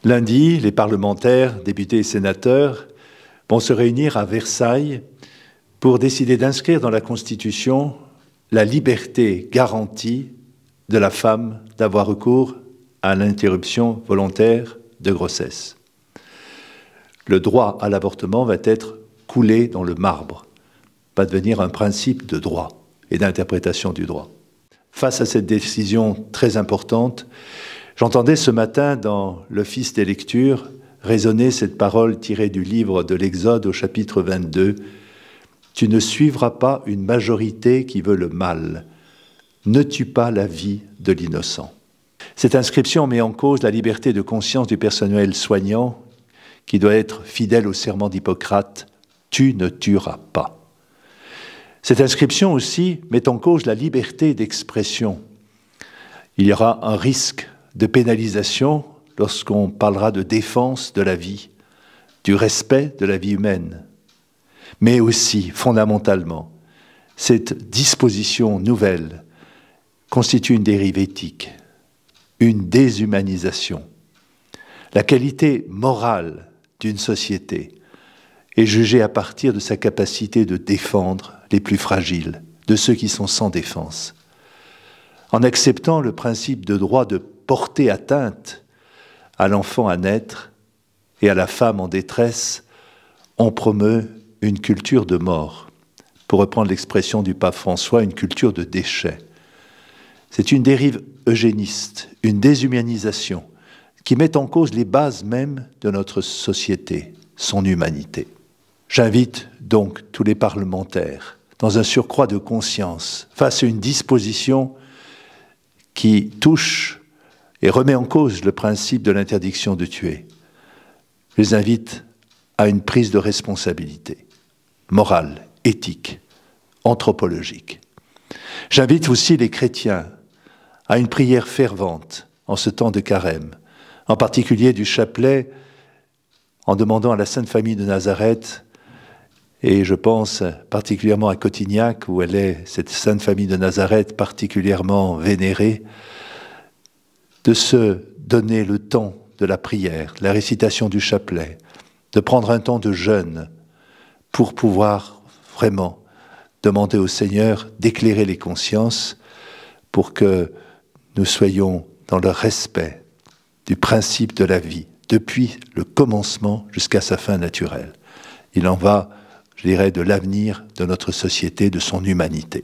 Lundi, les parlementaires, députés et sénateurs vont se réunir à Versailles pour décider d'inscrire dans la Constitution la liberté garantie de la femme d'avoir recours à l'interruption volontaire de grossesse. Le droit à l'avortement va être coulé dans le marbre, va devenir un principe de droit et d'interprétation du droit. Face à cette décision très importante, j'entendais ce matin dans l'office des lectures résonner cette parole tirée du livre de l'Exode au chapitre 22. « Tu ne suivras pas une majorité qui veut le mal. Ne tue pas la vie de l'innocent. » Cette inscription met en cause la liberté de conscience du personnel soignant qui doit être fidèle au serment d'Hippocrate « Tu ne tueras pas ». Cette inscription aussi met en cause la liberté d'expression. Il y aura un risque de pénalisation lorsqu'on parlera de défense de la vie, du respect de la vie humaine. Mais aussi, fondamentalement, cette disposition nouvelle constitue une dérive éthique, une déshumanisation. La qualité morale d'une société est jugée à partir de sa capacité de défendre les plus fragiles, de ceux qui sont sans défense. En acceptant le principe de droit de porter atteinte à l'enfant à naître et à la femme en détresse, on promeut une culture de mort. Pour reprendre l'expression du pape François, une culture de déchets. C'est une dérive eugéniste, une déshumanisation qui met en cause les bases même de notre société, son humanité. J'invite donc tous les parlementaires, dans un surcroît de conscience, face à une disposition qui touche et remet en cause le principe de l'interdiction de tuer. Je les invite à une prise de responsabilité morale, éthique, anthropologique. J'invite aussi les chrétiens à une prière fervente en ce temps de carême, en particulier du chapelet, en demandant à la Sainte Famille de Nazareth, et je pense particulièrement à Cotignac, où elle est, cette Sainte Famille de Nazareth, particulièrement vénérée, de se donner le temps de la prière, la récitation du chapelet, de prendre un temps de jeûne pour pouvoir vraiment demander au Seigneur d'éclairer les consciences pour que nous soyons dans le respect du principe de la vie, depuis le commencement jusqu'à sa fin naturelle. Il en va, je dirais, de l'avenir de notre société, de son humanité.